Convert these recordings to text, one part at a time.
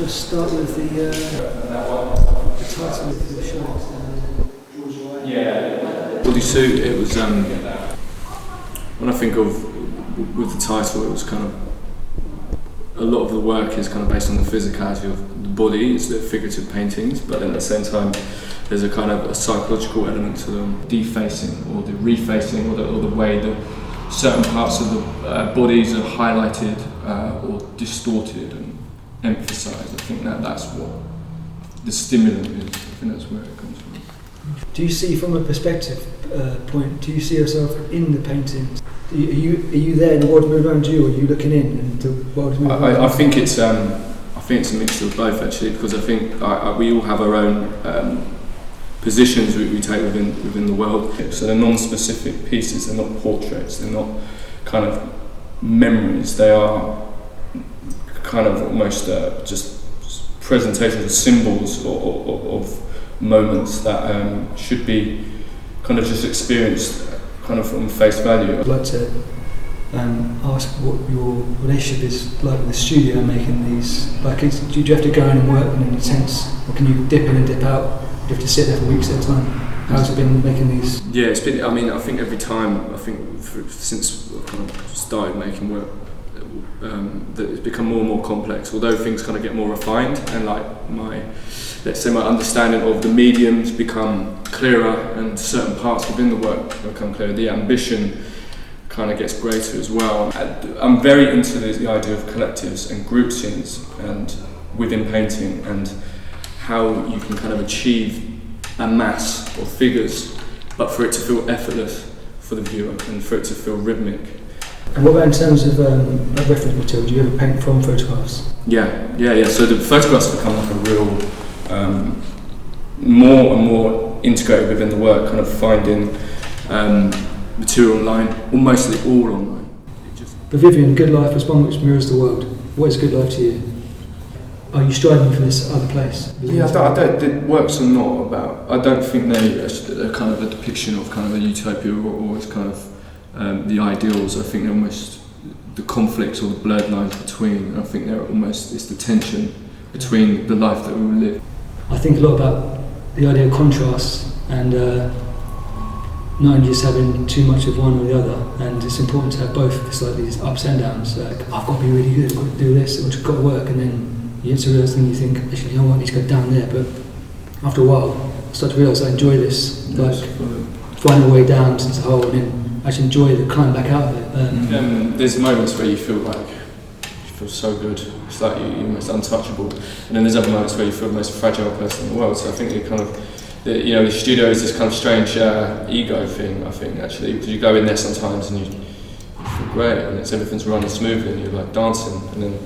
just start with the title of the show. Bodysuit, it was, when I think of, with the title, it was kind of, a lot of the work is kind of based on the physicality of the body, it's the figurative paintings, but then at the same time, there's a kind of a psychological element to them, defacing or the refacing or the way that certain parts of the bodies are highlighted or distorted and emphasised. I think that's what the stimulant is. I think that's where it comes from. Do you see, from a perspective point, do you see yourself in the paintings? Are you there and the world moves around you, or are you looking in and the world moves around you? I think it's a mixture of both, actually, because I think we all have our own positions we take within the world. So they're non-specific pieces, they're not portraits, they're not kind of memories, they are kind of almost just presentations of symbols of moments that should be kind of just experienced kind of from face value. I'd like to ask what your relationship is like with the studio and making these. Like, do you have to go in and work in any sense, or can you dip in and dip out? Do you have to sit there for weeks at a time? How's it been making these? Yeah, it's been. I mean, I think every time. I think since I kind of started making work, that it's become more and more complex. Although things kind of get more refined, and like let's say my understanding of the mediums become clearer, and certain parts within the work become clearer. The ambition kind of gets greater as well. I'm very into the idea of collectives and group scenes, and within painting, and how you can kind of achieve a mass of figures, but for it to feel effortless for the viewer and for it to feel rhythmic. And what about in terms of reference material? Do you ever paint from photographs? Yeah. So the photographs become like a real, more and more integrated within the work, kind of finding material online, almost all online. But Vivian, good life is one which mirrors the world. What is good life to you? Are you striving for this other place? Yeah, I don't. The works are not about. I don't think they're kind of a depiction of kind of a utopia or it's kind of the ideals. I think they're almost the conflicts or the blurred lines between. I think they're almost, it's the tension between the life that we will live. I think a lot about the idea of contrast and not just having too much of one or the other, and it's important to have both. It's like these ups and downs. Like, I've got to be really good, I've got to do this, I've got to work, and then you get to realise and you think, actually, you know what, I need to go down there. But after a while, I start to realise I enjoy this, like finding a way down since the hole, and then actually enjoy the climb back out of it. There's moments where you feel so good. It's like you're almost untouchable, and then there's other moments where you feel the most fragile person in the world. So I think it kind of, the studio is this kind of strange ego thing. I think actually, because you go in there sometimes and you feel great, and everything's running smoothly, and you're like dancing, and then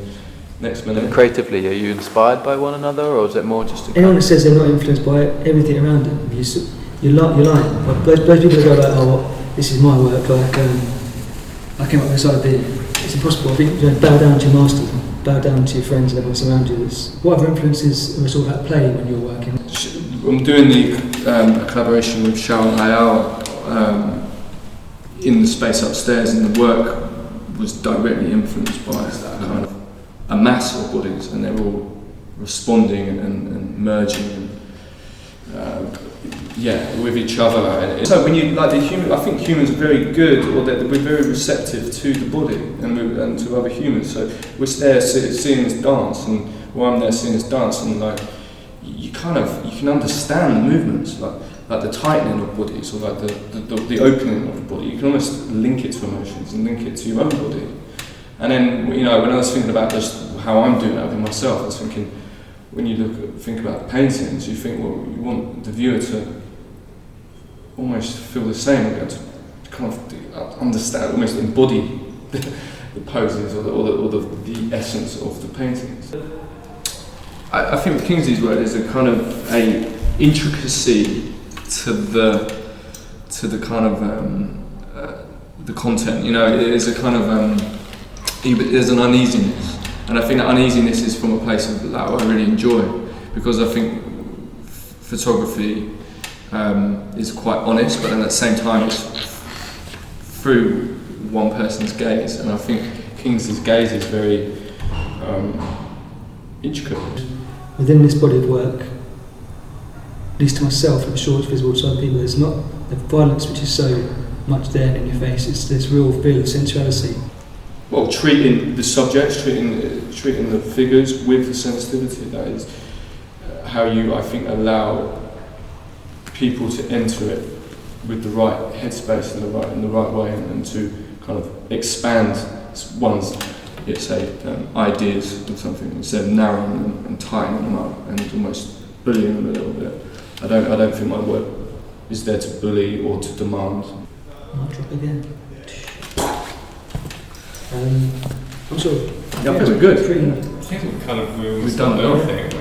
next minute. And creatively, are you inspired by one another, or is it more just? Anyone that says they're not influenced by everything around them, you're lying. But those people that go like, oh, well, this is my work. Like, I came up with this idea. It's impossible. I think bow down to your masters, bow down to your friends and everyone around you. What other influences are sort of at play when you're working? I'm doing the collaboration with Sharon Ayala in the space upstairs, and the work was directly influenced by that kind of a mass of bodies, and they're all responding and merging and with each other. And so when you like the human, I think humans are very good, or that we're very receptive to the body and to other humans. So we're there seeing this dance, and I'm there seeing this dance, and like you can understand the movements, like the tightening of bodies, or like the opening of the body. You can almost link it to emotions and link it to your own body. And then, when I was thinking about just how I'm doing that with myself, I was thinking, when you think about the paintings, you think, well, you want the viewer to almost feel the same, or to kind of understand, almost embody the poses or the essence of the paintings. I think with Kingsley's work, there's a kind of a intricacy to the kind of the content. There's a kind of there's an uneasiness, and I think that uneasiness is from a place of that I really enjoy, because I think photography is quite honest, but then at the same time it's through one person's gaze, and I think Kingsley's gaze is very intricate. Within this body of work, at least to myself, I'm sure it's visible to other people, there's not the violence which is so much there in your face. It's this real feel of sensuality. Well, treating the subjects, treating the figures with the sensitivity. That is how you, I think, allow people to enter it with the right headspace in the right way, and to kind of expand one's, let's say, ideas or something, instead of narrowing them and tightening them up and almost bullying them a little bit. I don't think my work is there to bully or to demand. I'll drop again. I'm sure. Yeah, I think we're good. Pretty, I think we've We've done the whole it. thing.